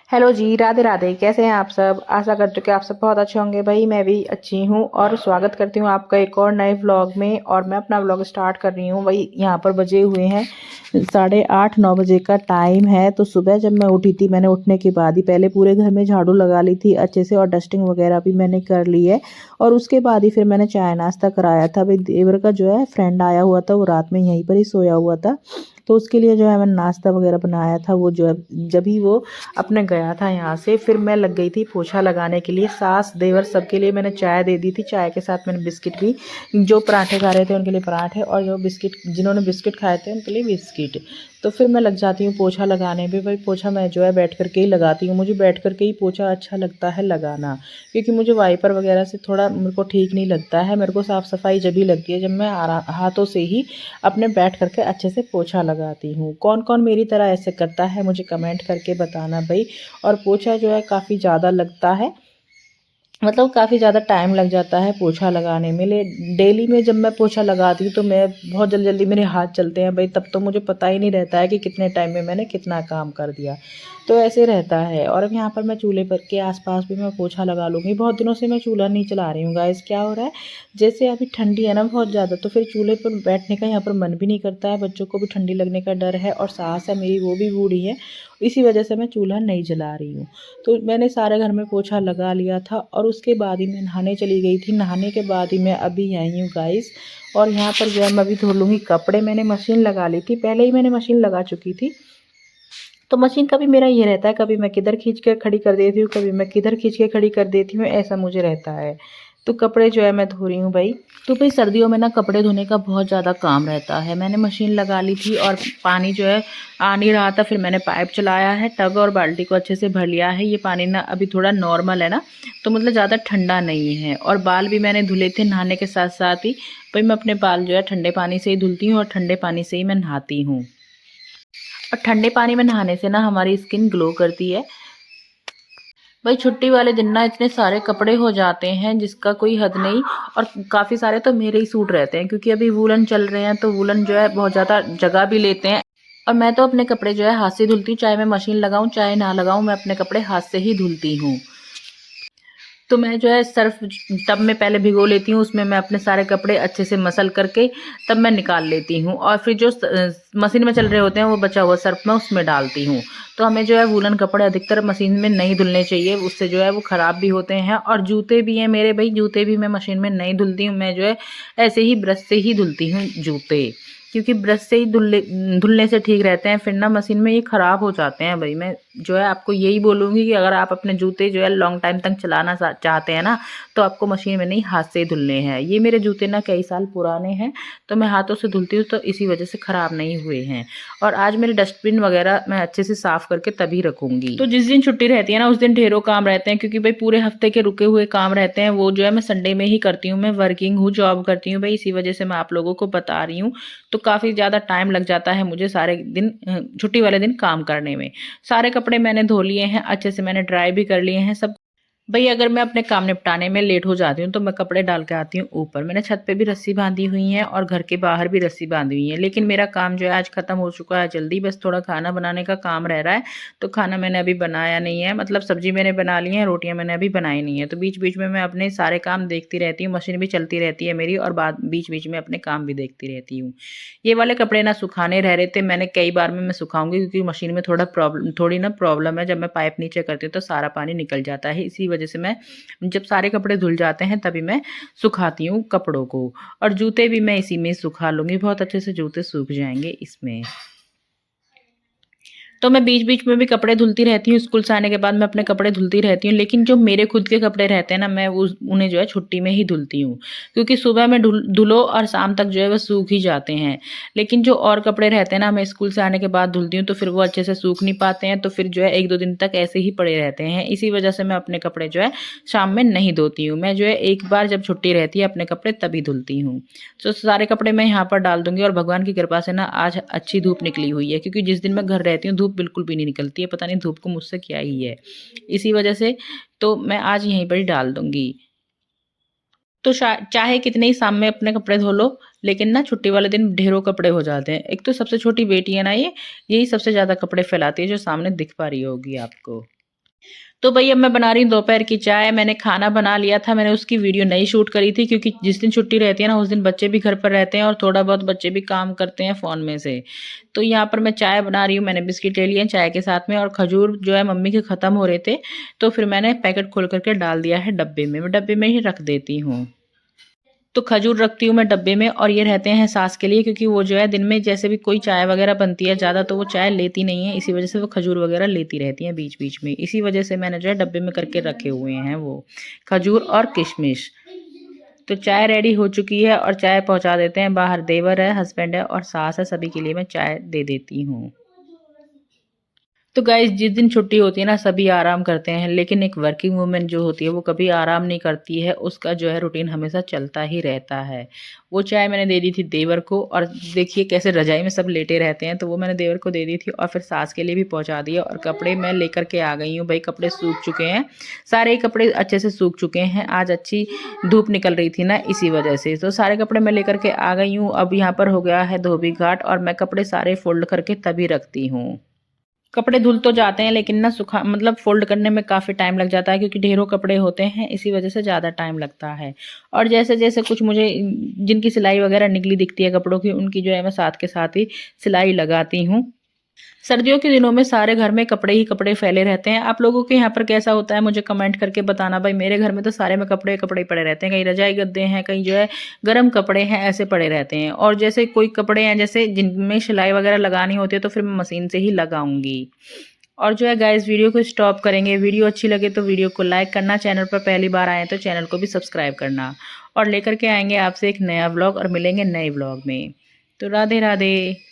Hello जी, राधे राधे। कैसे हैं आप सब? आशा करती हूँ कि आप सब बहुत अच्छे होंगे। भाई मैं भी अच्छी हूँ और स्वागत करती हूँ आपका एक और नए व्लॉग में। और मैं अपना व्लॉग स्टार्ट कर रही हूँ। वही यहाँ पर बजे हुए हैं 8:30-9 बजे का टाइम है। तो सुबह जब मैं उठी थी, मैंने उठने के बाद ही पहले पूरे घर में झाड़ू लगा ली थी अच्छे से, और डस्टिंग वगैरह भी मैंने कर ली है। और उसके बाद ही फिर मैंने चाय नाश्ता कराया था। भाई देवर का जो है फ्रेंड आया हुआ था, वो रात में यहीं पर ही सोया हुआ था, तो उसके लिए जो है मैंने नाश्ता वगैरह बनाया था। वो जो है जब ही वो अपने गया था यहाँ से, फिर मैं लग गई थी पोछा लगाने के लिए। सास देवर सबके लिए मैंने चाय दे दी थी। चाय के साथ मैंने बिस्किट भी, जो पराठे खा रहे थे उनके लिए पराठे, और जो बिस्किट जिन्होंने बिस्किट खाए थे उनके लिए बिस्किट। तो फिर मैं लग जाती हूँ पोछा लगाने पे। भाई पोछा मैं जो है बैठ करके ही लगाती हूँ। मुझे बैठ करके ही पोछा अच्छा लगता है लगाना, क्योंकि मुझे वाइपर वगैरह से थोड़ा मेरे को ठीक नहीं लगता है। मेरे को साफ़ सफाई जब ही लगती है जब मैं हाथों से ही अपने बैठ करके अच्छे से पोछा लगाती हूँ। कौन कौन मेरी तरह ऐसे करता है मुझे कमेंट करके बताना भाई। और पोछा जो है काफ़ी ज़्यादा लगता है, मतलब काफ़ी ज़्यादा टाइम लग जाता है पोछा लगाने में। डेली में जब मैं पोछा लगाती हूँ तो मैं बहुत जल्दी जल्दी मेरे हाथ चलते हैं भाई, तब तो मुझे पता ही नहीं रहता है कि कितने टाइम में मैंने कितना काम कर दिया। तो ऐसे रहता है। और अब यहाँ पर मैं चूल्हे पर के आसपास भी मैं पोछा लगा लूँगी। बहुत दिनों से मैं चूल्हा नहीं चला रही हूँ गाइस। क्या हो रहा है, जैसे अभी ठंडी है ना बहुत ज़्यादा, तो फिर चूल्हे पर बैठने का यहाँ पर मन भी नहीं करता है। बच्चों को भी ठंडी लगने का डर है, और सास है मेरी वो भी बूढ़ी है, इसी वजह से मैं चूल्हा नहीं जला रही हूँ। तो मैंने सारे घर में पोछा लगा लिया था, और उसके बाद ही मैं नहाने चली गई थी। नहाने के बाद ही मैं अभी आई हूँ गाइस। और यहाँ पर जो है मैं अभी धो लूँगी कपड़े। मैंने मशीन लगा ली थी, पहले ही मैंने मशीन लगा चुकी थी। तो मशीन का भी मेरा ये रहता है, कभी मैं किधर खींच के खड़ी कर देती हूँ, कभी मैं किधर खींच के खड़ी कर देती हूँ, ऐसा मुझे रहता है। तो कपड़े जो है मैं धो रही हूँ भाई। तो भाई सर्दियों में ना कपड़े धोने का बहुत ज़्यादा काम रहता है। मैंने मशीन लगा ली थी और पानी जो है आ नहीं रहा था, फिर मैंने पाइप चलाया है, टब और बाल्टी को अच्छे से भर लिया है। ये पानी ना अभी थोड़ा नॉर्मल है ना, तो मतलब ज़्यादा ठंडा नहीं है। और बाल भी मैंने धुले थे नहाने के साथ साथ ही। भाई मैं अपने बाल जो है ठंडे पानी से ही धुलती हूँ, और ठंडे पानी से ही मैं नहाती हूँ। और ठंडे पानी में नहाने से ना हमारी स्किन ग्लो करती है। भाई छुट्टी वाले दिन ना इतने सारे कपड़े हो जाते हैं जिसका कोई हद नहीं। और काफ़ी सारे तो मेरे ही सूट रहते हैं, क्योंकि अभी वूलन चल रहे हैं, तो वूलन जो है बहुत ज़्यादा जगह भी लेते हैं। और मैं तो अपने कपड़े जो है हाथ से धुलती हूँ, चाहे मैं मशीन लगाऊं चाहे ना लगाऊं, मैं अपने कपड़े हाथ से ही धुलती हूँ। तो मैं जो है सर्फ टब में पहले भिगो लेती हूँ, उसमें मैं अपने सारे कपड़े अच्छे से मसल करके तब मैं निकाल लेती हूँ। और फिर जो मशीन में चल रहे होते हैं वो बचा हुआ सर्फ मैं उसमें डालती हूँ। तो हमें जो है वूलन कपड़े अधिकतर मशीन में नहीं धुलने चाहिए, उससे जो है वो ख़राब भी होते हैं। और जूते भी हैं मेरे भाई, जूते भी मैं मशीन में नहीं धुलती हूँ। मैं जो है ऐसे ही ब्रश से ही धुलती हूँ जूते, क्योंकि ब्रश से ही धुलने से ठीक रहते हैं। फिर ना मशीन में ये ख़राब हो जाते हैं। भाई मैं जो है आपको यही बोलूँगी कि अगर आप अपने जूते जो है लॉन्ग टाइम तक चलाना चाहते हैं ना, तो आपको मशीन में नहीं हाथ से ही धुलने हैं। ये मेरे जूते ना कई साल पुराने हैं, तो मैं हाथों से धुलती हूँ, तो इसी वजह से ख़राब नहीं हुए हैं। और आज मेरे डस्टबिन वगैरह मैं अच्छे से साफ़ करके तभी रखूँगी। तो जिस दिन छुट्टी रहती है ना उस दिन ढेरों काम रहते हैं, क्योंकि भाई पूरे हफ्ते के रुके हुए काम रहते हैं, वो जो है मैं संडे में ही करती हूँ। मैं वर्किंग हूँ, जॉब करती हूँ भाई, इसी वजह से मैं आप लोगों को बता रही हूँ। तो काफ़ी ज़्यादा टाइम लग जाता है मुझे सारे दिन छुट्टी वाले दिन काम करने में। सारे कपड़े मैंने धो लिए हैं, अच्छे से मैंने ड्राई भी कर लिए हैं सब। भई अगर मैं अपने काम निपटाने में लेट हो जाती हूँ तो मैं कपड़े डाल के आती हूँ ऊपर। मैंने छत पे भी रस्सी बांधी हुई है और घर के बाहर भी रस्सी बांधी हुई है। लेकिन मेरा काम जो है आज ख़त्म हो चुका है जल्दी, बस थोड़ा खाना बनाने का काम रह रहा है। तो खाना मैंने अभी बनाया नहीं है, मतलब सब्ज़ी मैंने बना ली है, रोटियाँ मैंने अभी बनाई नहीं है। तो बीच-बीच में मैं अपने सारे काम देखती रहती हूँ, मशीन भी चलती रहती है मेरी, और बाद बीच-बीच में अपने काम भी देखती रहती हूँ। ये वाले कपड़े ना सुखाने रह रहे थे, मैंने कई बार में मैं सुखाऊँगी, क्योंकि मशीन में थोड़ी ना प्रॉब्लम है। जब मैं पाइप नीचे करती हूँ तो सारा पानी निकल जाता है। इसी वजह से मैं जब सारे कपड़े धुल जाते हैं तभी मैं सुखाती हूँ कपड़ों को। और जूते भी मैं इसी में सुखा लूँगी, बहुत अच्छे से जूते सूख जाएँगे इसमें। तो मैं बीच-बीच में भी कपड़े धुलती रहती हूँ, स्कूल से आने के बाद मैं अपने कपड़े धुलती रहती हूँ। लेकिन जो मेरे खुद के कपड़े रहते हैं ना, मैं उन्हें जो है छुट्टी में ही धुलती हूँ, क्योंकि सुबह में धुलो और शाम तक जो है वो सूख ही जाते हैं। लेकिन जो और कपड़े रहते हैं ना, मैं स्कूल से आने के बाद धुलती हूँ, तो फिर वो अच्छे से सूख नहीं पाते हैं, तो फिर जो है 1-2 दिन तक ऐसे ही पड़े रहते हैं। इसी वजह से मैं अपने कपड़े जो है शाम में नहीं धोती हूँ। मैं जो है एक बार जब छुट्टी रहती है अपने कपड़े तभी धुलती हूँ। तो सारे कपड़े मैं यहाँ पर डाल दूँगी, और भगवान की कृपा से ना आज अच्छी धूप निकली हुई है, क्योंकि जिस दिन मैं घर रहती हूँ धूप बिल्कुल भी नहीं निकलती है। पता नहीं धूप को मुझसे क्या ही है। इसी वजह से तो मैं आज यहीं पर ही डाल दूँगी। तो चाहे कितने ही शाम में अपने कपड़े धो लो, लेकिन ना छुट्टी वाले दिन ढेरों कपड़े हो जाते हैं। एक तो सबसे छोटी बेटी है ना, यही सबसे ज़्यादा कपड़े फैलाती है, जो सामने दिख पा रही होगी आपको। तो भई अब मैं बना रही हूँ दोपहर की चाय। मैंने खाना बना लिया था, मैंने उसकी वीडियो नहीं शूट करी थी क्योंकि जिस दिन छुट्टी रहती है ना, उस दिन बच्चे भी घर पर रहते हैं और थोड़ा बहुत बच्चे भी काम करते हैं फ़ोन में से। तो यहाँ पर मैं चाय बना रही हूँ, मैंने बिस्किट ले लिए हैं चाय के साथ में और खजूर जो है मम्मी के ख़त्म हो रहे थे, तो फिर मैंने पैकेट खोल कर के डाल दिया है डब्बे में। मैं डब्बे में ही रख देती हूँ। तो खजूर रखती हूँ मैं डब्बे में और ये रहते हैं सास के लिए, क्योंकि वो जो है दिन में जैसे भी कोई चाय वगैरह बनती है ज़्यादा तो वो चाय लेती नहीं है, इसी वजह से वो खजूर वगैरह लेती रहती हैं बीच बीच में। इसी वजह से मैंने जो है डब्बे में करके रखे हुए हैं वो खजूर और किशमिश। तो चाय रेडी हो चुकी है और चाय पहुंचा देते हैं बाहर। देवर है, हस्बैंड है और सास है, सभी के लिए मैं चाय दे देती हूँ। तो गाइस जिस दिन छुट्टी होती है ना सभी आराम करते हैं, लेकिन एक वर्किंग वूमेन जो होती है वो कभी आराम नहीं करती है, उसका जो है रूटीन हमेशा चलता ही रहता है। वो चाय मैंने दे दी थी देवर को और देखिए कैसे रजाई में सब लेटे रहते हैं, तो वो मैंने देवर को दे दी थी और फिर सास के लिए भी पहुंचा दिया और कपड़े मैं लेकर के आ गई हूँ। भाई कपड़े सूख चुके हैं, सारे ही कपड़े अच्छे से सूख चुके हैं। आज अच्छी धूप निकल रही थी ना इसी वजह से, तो सारे कपड़े मैं लेकर के आ गई हूँ। अब यहाँ पर हो गया है धोबी घाट और मैं कपड़े सारे फोल्ड करके तभी रखती हूँ। कपड़े धुल तो जाते हैं लेकिन ना सुखा मतलब फ़ोल्ड करने में काफ़ी टाइम लग जाता है क्योंकि ढेरों कपड़े होते हैं, इसी वजह से ज़्यादा टाइम लगता है। और जैसे-जैसे कुछ मुझे जिनकी सिलाई वगैरह निकली दिखती है कपड़ों की, उनकी जो है मैं साथ के साथ ही सिलाई लगाती हूँ। सर्दियों के दिनों में सारे घर में कपड़े ही कपड़े फैले रहते हैं। आप लोगों के यहाँ पर कैसा होता है मुझे कमेंट करके बताना। भाई मेरे घर में तो सारे में कपड़े कपड़े ही पड़े रहते हैं, कहीं रजाई गद्दे हैं, कहीं जो है गर्म कपड़े हैं, ऐसे पड़े रहते हैं। और जैसे कोई कपड़े हैं जैसे जिनमें सिलाई वगैरह लगानी होती है तो फिर मैं मशीन से ही लगाऊंगी। और जो है गाइस वीडियो को स्टॉप करेंगे। वीडियो अच्छी लगे तो वीडियो को लाइक करना, चैनल पर पहली बार आए तो चैनल को भी सब्सक्राइब करना और लेकर के आएंगे आपसे एक नया व्लॉग और मिलेंगे नए व्लॉग में। तो राधे राधे।